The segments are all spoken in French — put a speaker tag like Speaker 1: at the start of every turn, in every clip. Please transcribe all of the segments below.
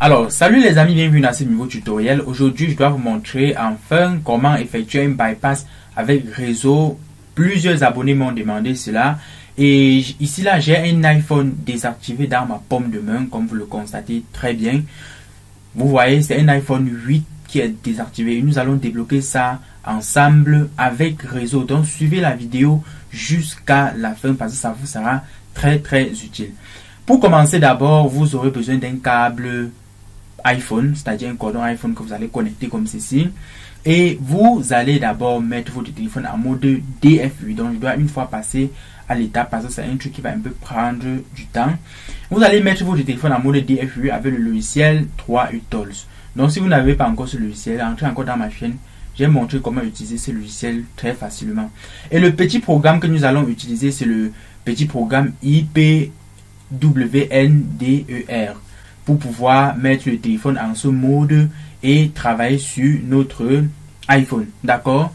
Speaker 1: Alors, salut les amis, bienvenue dans ce nouveau tutoriel. Aujourd'hui, je dois vous montrer enfin comment effectuer un bypass avec réseau. Plusieurs abonnés m'ont demandé cela. Et ici, là, j'ai un iPhone désactivé dans ma paume de main, comme vous le constatez très bien. Vous voyez, c'est un iPhone 8 qui est désactivé. Et nous allons débloquer ça ensemble avec réseau. Donc, suivez la vidéo jusqu'à la fin parce que ça vous sera très utile. Pour commencer d'abord, vous aurez besoin d'un câble iPhone, c'est-à-dire un cordon iPhone que vous allez connecter comme ceci. Et vous allez d'abord mettre votre téléphone en mode DFU. Donc, je dois une fois passer à l'étape parce que c'est un truc qui va un peu prendre du temps. Vous allez mettre votre téléphone en mode DFU avec le logiciel 3utils. Donc, si vous n'avez pas encore ce logiciel, entrez encore dans ma chaîne. J'ai montré comment utiliser ce logiciel très facilement. Et le petit programme que nous allons utiliser, c'est le petit programme IPWNDER pour pouvoir mettre le téléphone en ce mode et travailler sur notre iPhone. D'accord?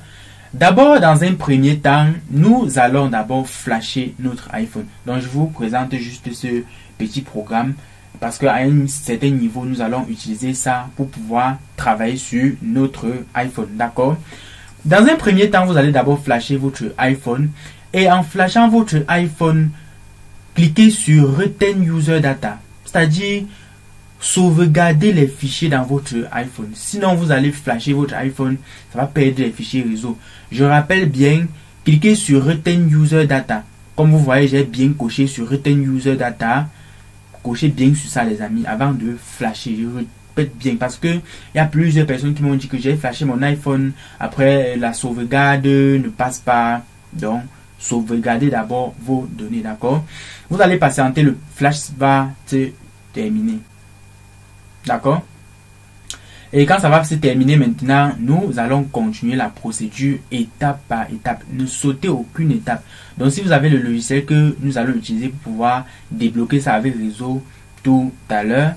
Speaker 1: D'abord, dans un premier temps, nous allons d'abord flasher notre iPhone. Donc, je vous présente juste ce petit programme parce qu'à un certain niveau, nous allons utiliser ça pour pouvoir travailler sur notre iPhone. D'accord? Dans un premier temps, vous allez d'abord flasher votre iPhone et en flashant votre iPhone, cliquez sur Retain User Data, c'est-à-dire sauvegarder les fichiers dans votre iPhone. Sinon, vous allez flasher votre iPhone, ça va perdre les fichiers réseau. Je rappelle bien, cliquez sur Retain User Data. Comme vous voyez, j'ai bien coché sur Retain User Data. Cochez bien sur ça, les amis, avant de flasher. Je répète bien parce que il y a plusieurs personnes qui m'ont dit que j'ai flashé mon iPhone. Après, la sauvegarde ne passe pas. Donc, sauvegardez d'abord vos données, d'accord? Vous allez patienter, le flash va se terminer. D'accord? Et quand ça va se terminer maintenant, nous allons continuer la procédure étape par étape. Ne sautez aucune étape. Donc si vous avez le logiciel que nous allons utiliser pour pouvoir débloquer ça avec réseau tout à l'heure,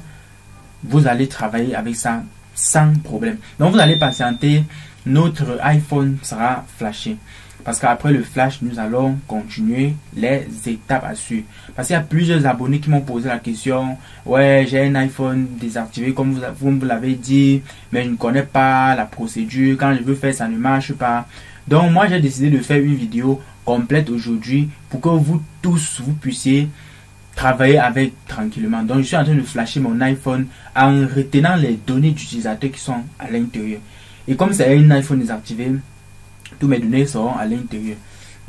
Speaker 1: vous allez travailler avec ça sans problème. Donc vous allez patienter, notre iPhone sera flashé. Parce qu'après le flash, nous allons continuer les étapes à suivre. Parce qu'il y a plusieurs abonnés qui m'ont posé la question. Ouais, j'ai un iPhone désactivé comme vous l'avez dit. Mais je ne connais pas la procédure. Quand je veux faire, ça ne marche pas. Donc moi, j'ai décidé de faire une vidéo complète aujourd'hui. Pour que vous tous, vous puissiez travailler avec tranquillement. Donc je suis en train de flasher mon iPhone en retenant les données d'utilisateurs qui sont à l'intérieur. Et comme c'est un iPhone désactivé, tous mes données seront à l'intérieur.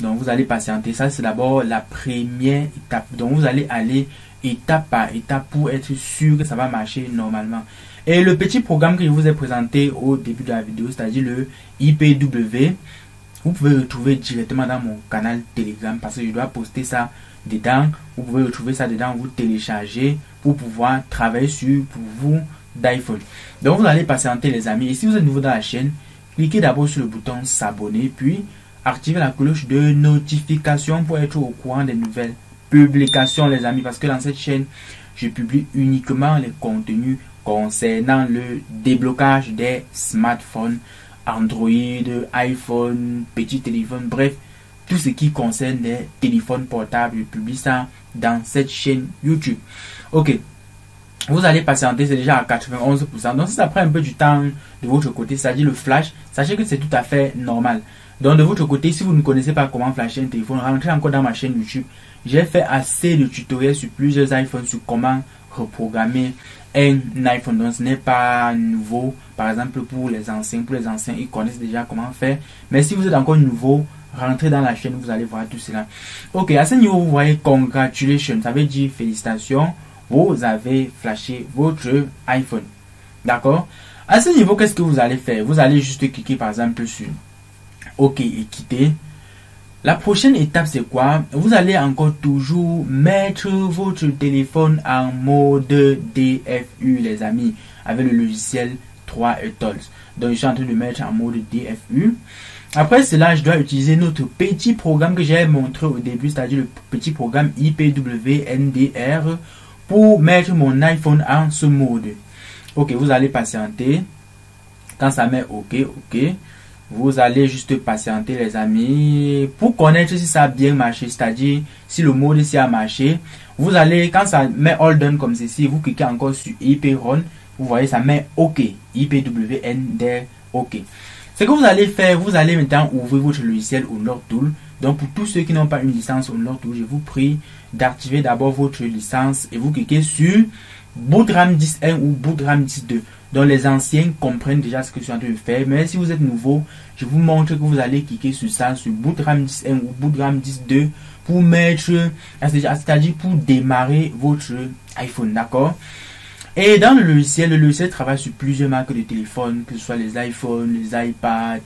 Speaker 1: Donc vous allez patienter. Ça c'est d'abord la première étape. Donc vous allez aller étape par étape pour être sûr que ça va marcher normalement. Et le petit programme que je vous ai présenté au début de la vidéo, c'est-à-dire le IPW, vous pouvez le retrouver directement dans mon canal Telegram parce que je dois poster ça dedans. Vous pouvez retrouver ça dedans, vous télécharger pour pouvoir travailler sur pour vous d'iPhone. Donc vous allez patienter, les amis. Et si vous êtes nouveau dans la chaîne, cliquez d'abord sur le bouton s'abonner, puis activez la cloche de notification pour être au courant des nouvelles publications, les amis. Parce que dans cette chaîne, je publie uniquement les contenus concernant le déblocage des smartphones, Android, iPhone, petit téléphone, bref, tout ce qui concerne les téléphones portables. Je publie ça dans cette chaîne YouTube. Ok. Vous allez patienter, c'est déjà à 91%. Donc si ça prend un peu du temps de votre côté, c'est-à-dire le flash, sachez que c'est tout à fait normal. Donc de votre côté, si vous ne connaissez pas comment flasher un téléphone, rentrez encore dans ma chaîne YouTube. J'ai fait assez de tutoriels sur plusieurs iPhones sur comment reprogrammer un iPhone. Donc ce n'est pas nouveau. Par exemple pour les anciens, ils connaissent déjà comment faire. Mais si vous êtes encore nouveau, rentrez dans la chaîne, vous allez voir tout cela. Ok, à ce niveau, vous voyez congratulations, ça veut dire félicitations. Vous avez flashé votre iPhone. D'accord? À ce niveau, qu'est-ce que vous allez faire? Vous allez juste cliquer par exemple sur OK et quitter. La prochaine étape, c'est quoi? Vous allez encore toujours mettre votre téléphone en mode DFU, les amis, avec le logiciel 3utils. Donc, je suis en train de mettre en mode DFU. Après cela, je dois utiliser notre petit programme que j'ai montré au début, c'est-à-dire le petit programme IPWNDER, pour mettre mon iPhone en ce mode. Ok, vous allez patienter. Quand ça met OK, vous allez juste patienter, les amis, pour connaître si ça a bien marché, c'est-à-dire si le mode ici a marché. Vous allez, quand ça met all done comme ceci, vous cliquez encore sur IP Run, Vous voyez, ça met OK. IPWN OK. Ce que vous allez faire, vous allez maintenant ouvrir votre logiciel Unlock Tool. Donc pour tous ceux qui n'ont pas une licence Unlock Tool, je vous prie d'activer d'abord votre licence et vous cliquez sur Boot RAM 10.1 ou Boot RAM 10.2. Donc les anciens comprennent déjà ce que je suis en train de faire. Mais si vous êtes nouveau, je vous montre que vous allez cliquer sur ça, sur Boot RAM 10.1 ou Boot RAM 10.2 pour mettre, c'est-à-dire pour démarrer votre iPhone, d'accord? Et dans le logiciel travaille sur plusieurs marques de téléphones, que ce soit les iPhones, les iPads,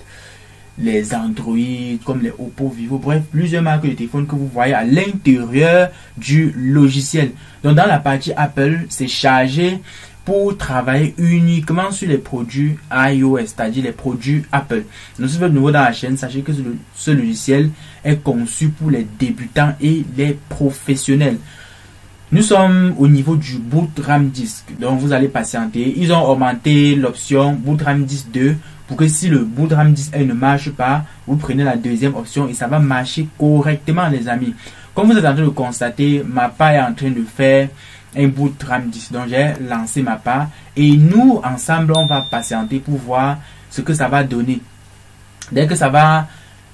Speaker 1: les Android, comme les Oppo, Vivo, bref, plusieurs marques de téléphones que vous voyez à l'intérieur du logiciel. Donc dans la partie Apple, c'est chargé pour travailler uniquement sur les produits iOS, c'est-à-dire les produits Apple. Donc si vous êtes nouveau dans la chaîne, sachez que ce logiciel est conçu pour les débutants et les professionnels. Nous sommes au niveau du boot RAM disk, donc vous allez patienter. Ils ont augmenté l'option boot RAM disk 2 pour que si le boot RAM disk 1 ne marche pas, vous prenez la deuxième option et ça va marcher correctement, les amis. Comme vous êtes en train de constater, Mappa est en train de faire un boot RAM disk, donc j'ai lancé Mappa et nous ensemble on va patienter pour voir ce que ça va donner. Dès que ça va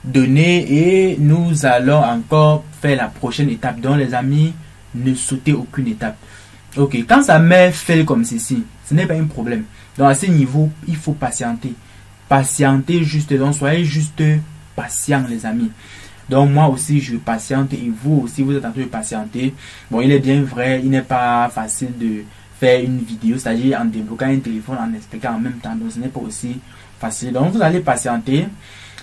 Speaker 1: donner, et nous allons encore faire la prochaine étape. Donc les amis, ne sautez aucune étape. Ok, quand ça met fail comme ceci, ce n'est pas un problème. Donc à ce niveau, il faut patienter. Patienter juste, donc soyez juste patient, les amis. Donc moi aussi je patiente et vous aussi vous êtes en train de patienter. Bon, il est bien vrai, il n'est pas facile de faire une vidéo, c'est-à-dire en débloquant un téléphone, en expliquant en même temps. Donc ce n'est pas aussi facile. Donc vous allez patienter.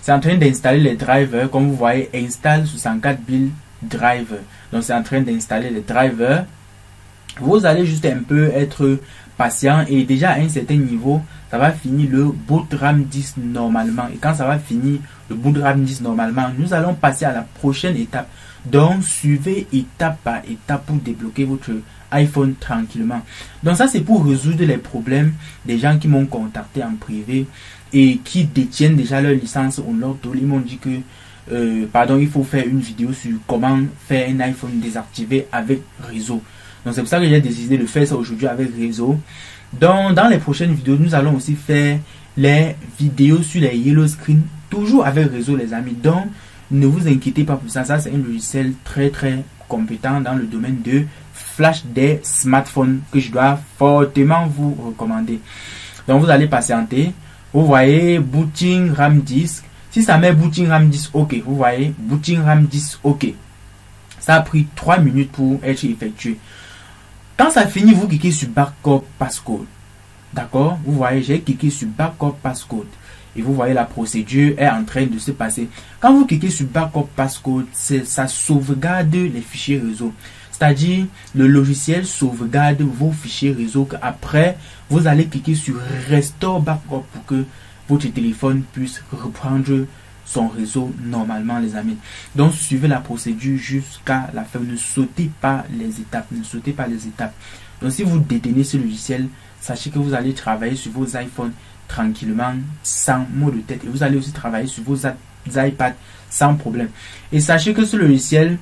Speaker 1: C'est en train d'installer les drivers. Comme vous voyez, installe 64 build driver. Donc c'est en train d'installer les drivers. Vous allez juste un peu être patient et déjà à un certain niveau, ça va finir le boot RAM 10 normalement. Et quand ça va finir le boot RAM 10 normalement, nous allons passer à la prochaine étape. Donc suivez étape par étape pour débloquer votre iPhone tranquillement. Donc ça c'est pour résoudre les problèmes des gens qui m'ont contacté en privé et qui détiennent déjà leur licence Unlock Tool. Ils m'ont dit que il faut faire une vidéo sur comment faire un iPhone désactivé avec réseau. Donc c'est pour ça que j'ai décidé de faire ça aujourd'hui avec réseau. Donc dans les prochaines vidéos, nous allons aussi faire les vidéos sur les yellow screen, toujours avec réseau, les amis. Donc ne vous inquiétez pas pour ça. Ça c'est un logiciel très compétent dans le domaine de flash des smartphones que je dois fortement vous recommander. Donc vous allez patienter. Vous voyez booting RAM disk. Si ça met booting RAM 10 OK, vous voyez, booting RAM 10 OK. Ça a pris 3 minutes pour être effectué. Quand ça finit, vous cliquez sur Backup Passcode. D'accord? Vous voyez, j'ai cliqué sur Backup Passcode. Et vous voyez, la procédure est en train de se passer. Quand vous cliquez sur Backup Passcode, ça sauvegarde les fichiers réseau. C'est-à-dire, le logiciel sauvegarde vos fichiers réseau. Après, vous allez cliquer sur Restore Backup pour que votre téléphone puisse reprendre son réseau normalement, les amis. Donc suivez la procédure jusqu'à la fin. Ne sautez pas les étapes. Ne sautez pas les étapes. Donc si vous détenez ce logiciel, sachez que vous allez travailler sur vos iPhones tranquillement, sans maux de tête. Et vous allez aussi travailler sur vos iPads sans problème. Et sachez que ce logiciel,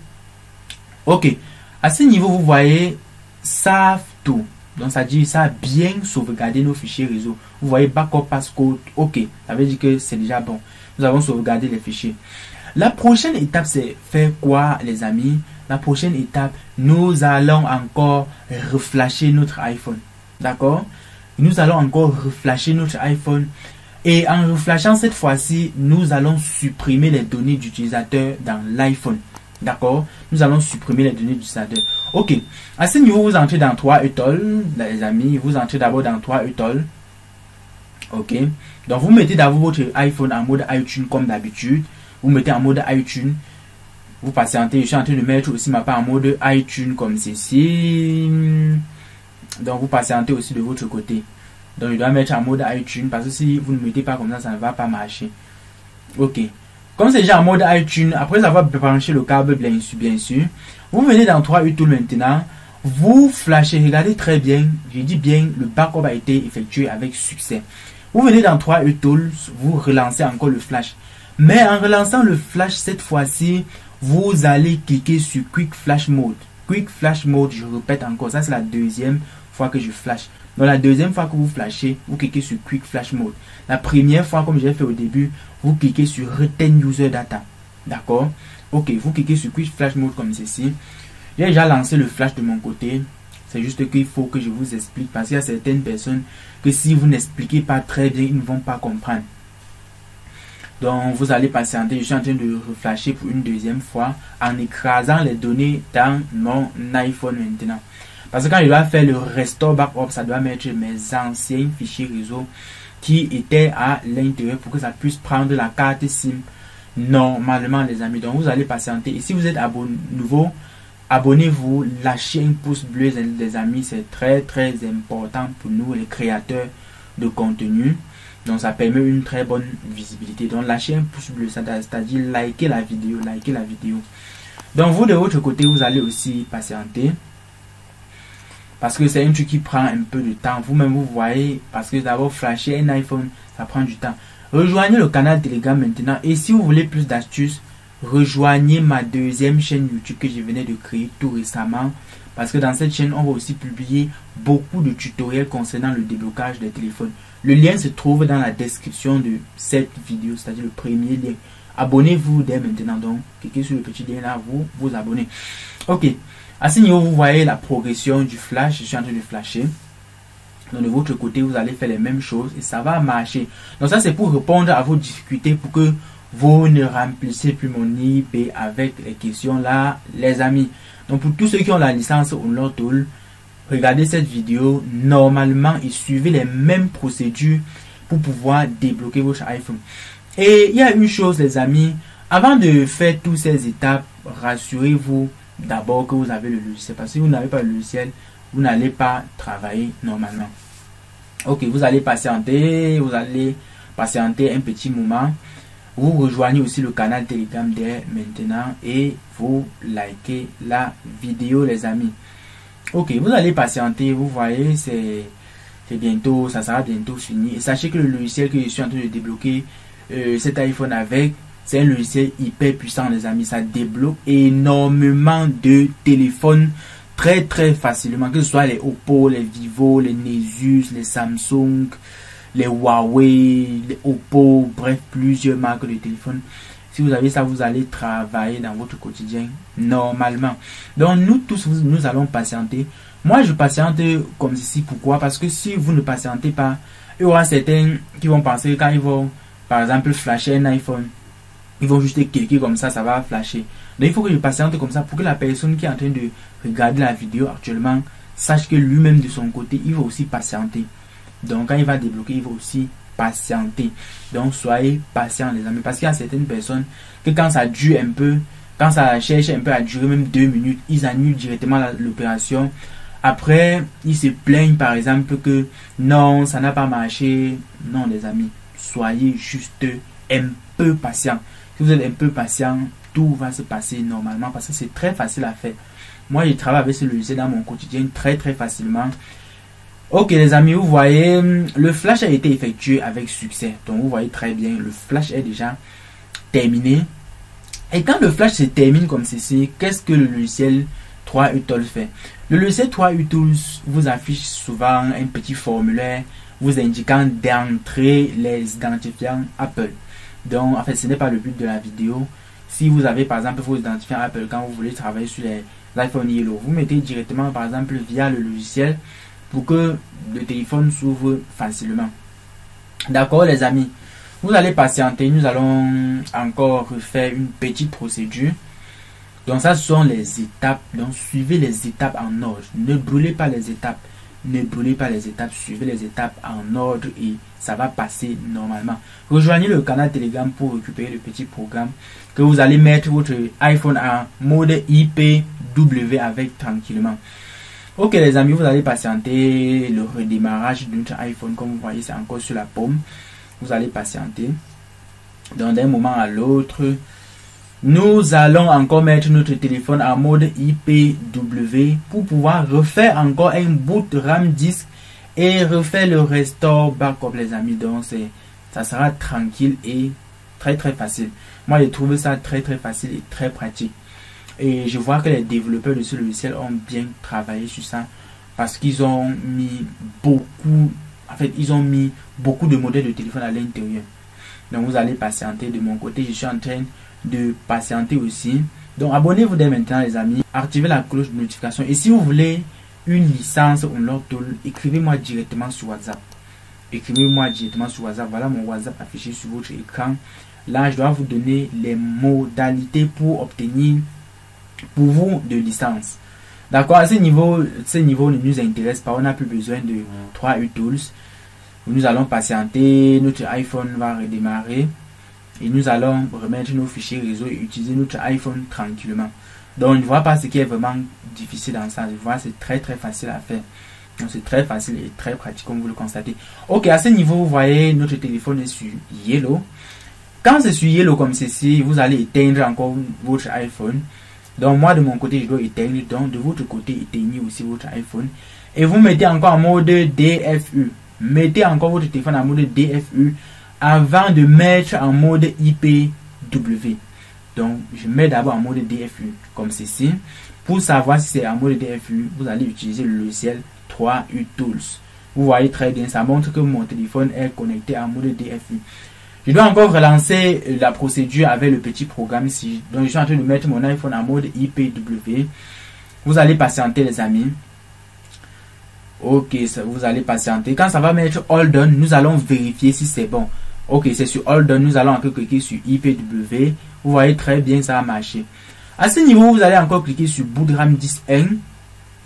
Speaker 1: ok, à ce niveau, vous voyez, savent tout. Donc ça dit, ça a bien sauvegardé nos fichiers réseau. Vous voyez Backup Passcode, ok, ça veut dire que c'est déjà bon. Nous avons sauvegardé les fichiers. La prochaine étape, c'est faire quoi, les amis? La prochaine étape, nous allons encore reflasher notre iPhone. D'accord? Nous allons encore reflasher notre iPhone. Et en reflashant cette fois-ci, nous allons supprimer les données d'utilisateur dans l'iPhone. D'accord? Nous allons supprimer les données d'utilisateur. Ok. À ce niveau, vous entrez dans 3 utils, les amis. Vous entrez d'abord dans 3 utils. Ok. Donc, vous mettez d'abord votre iPhone en mode iTunes comme d'habitude. Vous mettez en mode iTunes. Vous patientez. Je suis en train de mettre aussi ma part en mode iTunes comme ceci. Donc, vous patientez aussi de votre côté. Donc, je dois mettre en mode iTunes parce que si vous ne mettez pas comme ça ne va pas marcher. Ok. Comme c'est déjà en mode iTunes, après avoir branché le câble, bien sûr, vous venez dans 3 utils maintenant. Vous flashez. Regardez très bien. Je dis bien, le backup a été effectué avec succès. Vous venez dans 3 utils, vous relancez encore le flash. Mais en relançant le flash cette fois-ci, vous allez cliquer sur Quick Flash Mode. Quick Flash Mode, je répète encore, ça c'est la deuxième fois que je flash. Donc la deuxième fois que vous flashez, vous cliquez sur Quick Flash Mode. La première fois, comme j'ai fait au début, vous cliquez sur Retain User Data. D'accord? Ok, vous cliquez sur Quick Flash Mode comme ceci. J'ai déjà lancé le flash de mon côté. C'est juste qu'il faut que je vous explique parce qu'il y a certaines personnes que si vous n'expliquez pas très bien, ils ne vont pas comprendre. Donc vous allez patienter. Je suis en train de reflasher pour une deuxième fois en écrasant les données dans mon iPhone maintenant. Parce que quand je dois faire le restore backup, ça doit mettre mes anciens fichiers réseau qui étaient à l'intérieur pour que ça puisse prendre la carte SIM normalement les amis. Donc vous allez patienter. Et si vous êtes nouveau, abonnez-vous, lâchez un pouce bleu les amis, c'est très important pour nous les créateurs de contenu. Donc ça permet une très bonne visibilité. Donc lâchez un pouce bleu, c'est-à-dire likez la vidéo, Donc vous de votre côté, vous allez aussi patienter. Parce que c'est un truc qui prend un peu de temps. Vous-même vous voyez, parce que d'abord flasher un iPhone, ça prend du temps. Rejoignez le canal Telegram maintenant. Et si vous voulez plus d'astuces, rejoignez ma deuxième chaîne YouTube que je venais de créer tout récemment. Parce que dans cette chaîne, on va aussi publier beaucoup de tutoriels concernant le déblocage des téléphones. Le lien se trouve dans la description de cette vidéo, c'est-à-dire le premier lien. Abonnez-vous dès maintenant. Donc, cliquez sur le petit lien là, vous abonnez. Ok. À ce niveau, vous voyez la progression du flash. Je suis en train de flasher. Donc, de votre côté, vous allez faire les mêmes choses et ça va marcher. Donc, ça, c'est pour répondre à vos difficultés pour que vous ne remplissez plus mon IP avec les questions là, les amis. Donc, pour tous ceux qui ont la licence Unlock Tool, regardez cette vidéo normalement et suivez les mêmes procédures pour pouvoir débloquer votre iPhone. Et il y a une chose, les amis, avant de faire toutes ces étapes, rassurez-vous d'abord que vous avez le logiciel. Parce que si vous n'avez pas le logiciel, vous n'allez pas travailler normalement. Ok, vous allez patienter un petit moment. Vous rejoignez aussi le canal Telegram dès maintenant et vous likez la vidéo les amis. Ok, vous allez patienter, vous voyez, c'est bientôt, ça sera bientôt fini. Et sachez que le logiciel que je suis en train de débloquer cet iPhone avec, c'est un logiciel hyper puissant les amis. Ça débloque énormément de téléphones très facilement, que ce soit les Oppo, les Vivo, les Asus, les Samsung, les Huawei, les Oppo, bref, plusieurs marques de téléphone. Si vous avez ça, vous allez travailler dans votre quotidien normalement. Donc nous tous, nous allons patienter. Moi, je patiente comme ceci. Pourquoi? Parce que si vous ne patientez pas, il y aura certains qui vont penser que quand ils vont, par exemple, flasher un iPhone, ils vont juste cliquer comme ça va flasher. Donc il faut que je patiente comme ça pour que la personne qui est en train de regarder la vidéo actuellement sache que lui-même de son côté, il va aussi patienter. Donc quand il va débloquer, il va aussi patienter. Donc soyez patients les amis. Parce qu'il y a certaines personnes que quand ça dure un peu, quand ça cherche un peu à durer même 2 minutes, ils annulent directement l'opération. Après, ils se plaignent par exemple que non, ça n'a pas marché. Non les amis, soyez juste un peu patient. Si vous êtes un peu patient, tout va se passer normalement parce que c'est très facile à faire. Moi, je travaille avec ce logiciel dans mon quotidien très facilement. Ok les amis, vous voyez, le flash a été effectué avec succès. Donc vous voyez très bien, le flash est déjà terminé. Et quand le flash se termine comme ceci, qu'est-ce que le logiciel 3U Tools fait? Le logiciel 3U Tools vous affiche souvent un petit formulaire vous indiquant d'entrer les identifiants Apple. Donc en fait ce n'est pas le but de la vidéo. Si vous avez par exemple vos identifiants Apple quand vous voulez travailler sur les iPhone Yellow, vous mettez directement par exemple via le logiciel pour que le téléphone s'ouvre facilement. D'accord les amis, vous allez patienter, nous allons encore refaire une petite procédure. Donc ça ce sont les étapes, donc suivez les étapes en ordre, ne brûlez pas les étapes, suivez les étapes en ordre et ça va passer normalement. Rejoignez le canal Telegram pour récupérer le petit programme que vous allez mettre votre iPhone en mode IPW avec tranquillement. Ok les amis, vous allez patienter le redémarrage de notre iPhone. Comme vous voyez, c'est encore sur la paume. Vous allez patienter. Donc d'un moment à l'autre, nous allons encore mettre notre téléphone en mode IPW pour pouvoir refaire encore un boot RAM disque et refaire le restore backup les amis. Donc ça sera tranquille et très facile. Moi j'ai trouvé ça très facile et très pratique. Et je vois que les développeurs de ce logiciel ont bien travaillé sur ça. parce qu'ils ont mis beaucoup, en fait, ils ont mis beaucoup de modèles de téléphone à l'intérieur. Donc, vous allez patienter. De mon côté, je suis en train de patienter aussi. Donc, abonnez-vous dès maintenant, les amis. Activez la cloche de notification. Et si vous voulez une licence Unlock Tool, écrivez-moi directement sur WhatsApp. Écrivez-moi directement sur WhatsApp. Voilà mon WhatsApp affiché sur votre écran. Là, je dois vous donner les modalités pour obtenir pour vous de licence. D'accord, à ce niveau ne nous intéresse pas. On n'a plus besoin de 3 tools. Nous allons patienter. Notre iPhone va redémarrer. Et nous allons remettre nos fichiers réseau et utiliser notre iPhone tranquillement. Donc, ne vois pas ce qui est vraiment difficile dans ça. Je vois, c'est très facile à faire. Donc, c'est très facile et très pratique comme vous le constatez. Ok, à ce niveau, vous voyez, notre téléphone est sur Yellow. Quand c'est sur Yellow comme ceci, vous allez éteindre encore votre iPhone. Donc, moi, de mon côté, je dois éteindre. Donc, de votre côté, éteignez aussi votre iPhone. Et vous mettez encore en mode DFU. Mettez encore votre téléphone en mode DFU avant de mettre en mode IPW. Donc, je mets d'abord en mode DFU, comme ceci. Pour savoir si c'est en mode DFU, vous allez utiliser le logiciel 3U Tools. Vous voyez très bien, ça montre que mon téléphone est connecté en mode DFU. Je dois encore relancer la procédure avec le petit programme ici. Donc, je suis en train de mettre mon iPhone en mode IPW. Vous allez patienter, les amis. Ok, vous allez patienter. Quand ça va mettre All Done, nous allons vérifier si c'est bon. Ok, c'est sur All Done. Nous allons encore cliquer sur IPW. Vous voyez très bien, ça a marché. À ce niveau, vous allez encore cliquer sur Boot RAM 10.1.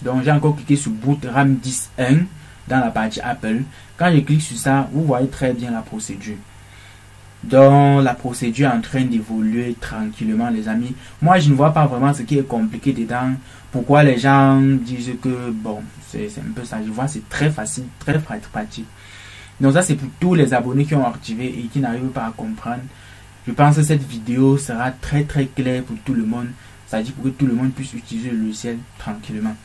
Speaker 1: Donc, j'ai encore cliqué sur Boot RAM 10.1 dans la partie Apple. Quand je clique sur ça, vous voyez très bien la procédure. Donc, la procédure est en train d'évoluer tranquillement, les amis. Moi, je ne vois pas vraiment ce qui est compliqué dedans. Pourquoi les gens disent que, bon, c'est un peu ça. Je vois, c'est très facile, très pratique. Donc, ça, c'est pour tous les abonnés qui ont activé et qui n'arrivent pas à comprendre. Je pense que cette vidéo sera très claire pour tout le monde. C'est-à-dire pour que tout le monde puisse utiliser le logiciel tranquillement.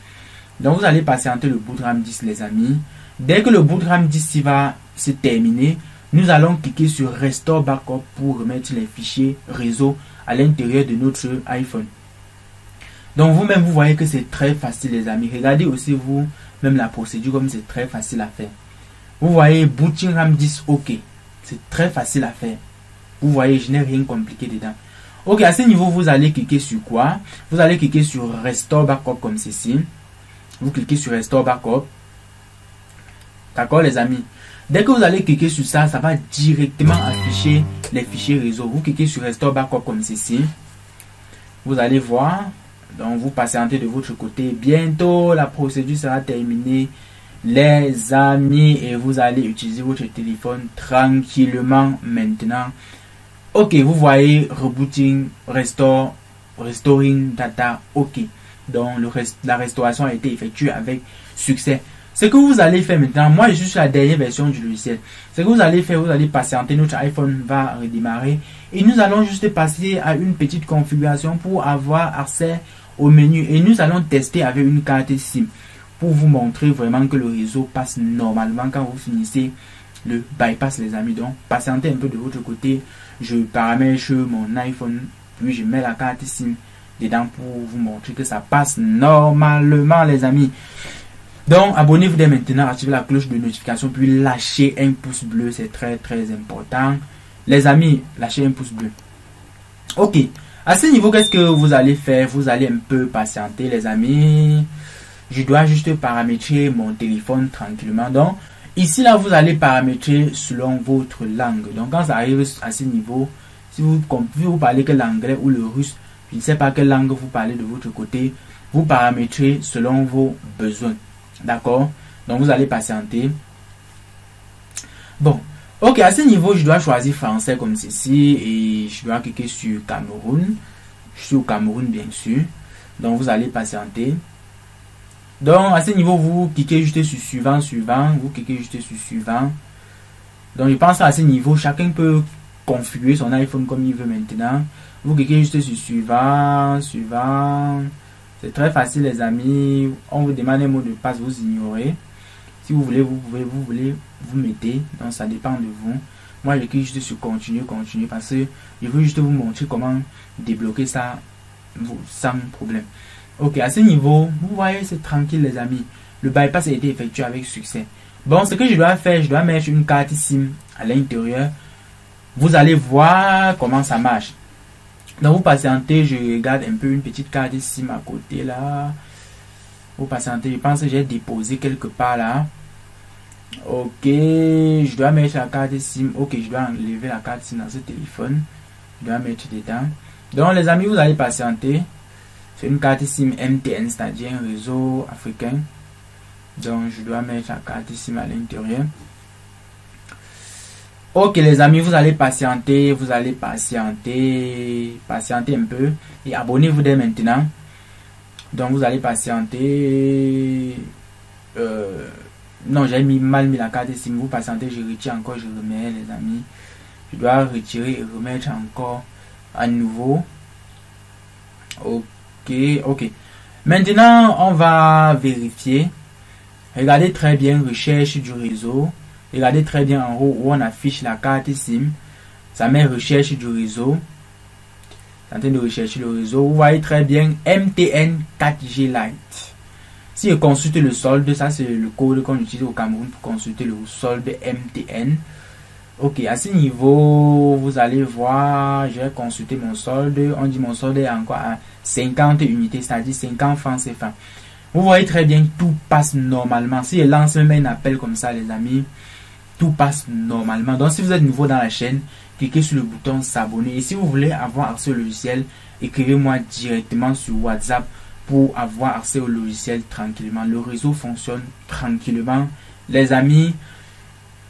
Speaker 1: Donc, vous allez patienter le boot RAM 10, les amis. Dès que le boot RAM 10 va se terminer, nous allons cliquer sur Restore Backup pour remettre les fichiers réseau à l'intérieur de notre iPhone. Donc, vous-même, vous voyez que c'est très facile, les amis. Regardez aussi vous-même la procédure comme c'est très facile à faire. Vous voyez, Booting RAM 10, OK. C'est très facile à faire. Vous voyez, je n'ai rien compliqué dedans. Ok, à ce niveau, vous allez cliquer sur quoi? Vous allez cliquer sur Restore Backup comme ceci. Vous cliquez sur Restore Backup. D'accord, les amis? Dès que vous allez cliquer sur ça, ça va directement afficher les fichiers réseau. Vous cliquez sur Restore Backup comme ceci. Vous allez voir. Donc, vous patientez de votre côté. Bientôt, la procédure sera terminée, les amis. Et vous allez utiliser votre téléphone tranquillement maintenant. Ok, vous voyez rebooting, restoring data, ok. Donc, la restauration a été effectuée avec succès. Ce que vous allez faire maintenant, moi je suis sur la dernière version du logiciel. Ce que vous allez faire, vous allez patienter, notre iPhone va redémarrer. Et nous allons juste passer à une petite configuration pour avoir accès au menu. Et nous allons tester avec une carte SIM pour vous montrer vraiment que le réseau passe normalement quand vous finissez le bypass, les amis. Donc, patientez un peu de votre côté. Je paramètre mon iPhone, puis je mets la carte SIM dedans pour vous montrer que ça passe normalement, les amis. Donc, abonnez-vous dès maintenant, activez la cloche de notification, puis lâchez un pouce bleu, c'est très important. Les amis, lâchez un pouce bleu. Ok, à ce niveau, qu'est-ce que vous allez faire? Vous allez un peu patienter, les amis. Je dois juste paramétrer mon téléphone tranquillement. Donc, ici, là, vous allez paramétrer selon votre langue. Donc, quand ça arrive à ce niveau, si vous parlez que l'anglais ou le russe, je ne sais pas quelle langue vous parlez de votre côté, vous paramétrez selon vos besoins. D'accord? Donc, vous allez patienter. Bon. Ok, à ce niveau, je dois choisir français comme ceci et je dois cliquer sur Cameroun. Je suis au Cameroun, bien sûr. Donc, vous allez patienter. Donc, à ce niveau, vous cliquez juste sur suivant. Vous cliquez juste sur suivant. Donc, je pense à ce niveau, chacun peut configurer son iPhone comme il veut maintenant. Vous cliquez juste sur suivant. C'est très facile, les amis. On vous demande un mot de passe, vous ignorez. Si vous voulez, vous mettez. Donc, ça dépend de vous. Moi, je clique juste sur continuer parce que je veux juste vous montrer comment débloquer ça sans problème. Ok, à ce niveau, vous voyez, c'est tranquille, les amis. le bypass a été effectué avec succès. Bon, ce que je dois faire, je dois mettre une carte SIM à l'intérieur. Vous allez voir comment ça marche. Donc, vous patientez, je regarde un peu une petite carte SIM à côté là. Vous patientez, je pense que j'ai déposé quelque part là. Ok, je dois mettre la carte SIM. Ok, je dois enlever la carte SIM dans ce téléphone. Je dois mettre dedans. Donc, les amis, vous allez patienter. C'est une carte SIM MTN, c'est-à-dire un réseau africain. Donc, je dois mettre la carte SIM à l'intérieur. Ok, les amis, vous allez patienter. Patienter un peu. Et abonnez-vous dès maintenant. Donc, vous allez patienter. Non, j'ai mal mis la carte SIM. Vous patientez, je retire encore, je remets, les amis. Je dois retirer et remettre encore à nouveau. Ok. Maintenant, on va vérifier. Regardez très bien, recherche du réseau. Regardez très bien en haut où on affiche la carte SIM. Ça met recherche du réseau. C'est en train de rechercher le réseau. Vous voyez très bien MTN 4G Lite. Si je consulte le solde, ça c'est le code qu'on utilise au Cameroun pour consulter le solde MTN. Ok, à ce niveau, vous allez voir, je vais consulter mon solde. On dit mon solde est encore à 50 unités, c'est-à-dire 50 francs CFA. Vous voyez très bien, tout passe normalement. Si je lance même un appel comme ça, les amis, tout passe normalement. Donc, si vous êtes nouveau dans la chaîne, cliquez sur le bouton s'abonner. Et si vous voulez avoir accès au logiciel, écrivez-moi directement sur WhatsApp pour avoir accès au logiciel tranquillement. Le réseau fonctionne tranquillement. Les amis,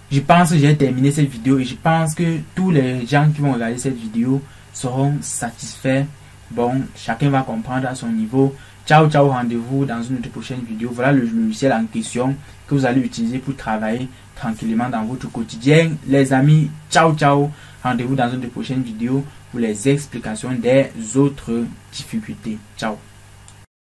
Speaker 1: je pense que j'ai terminé cette vidéo et je pense que tous les gens qui vont regarder cette vidéo seront satisfaits. Bon, chacun va comprendre à son niveau. Ciao, rendez-vous dans une autre prochaine vidéo. Voilà le logiciel en question que vous allez utiliser pour travailler tranquillement dans votre quotidien. Les amis, ciao, rendez-vous dans une autre prochaine vidéo pour les explications des autres difficultés. Ciao.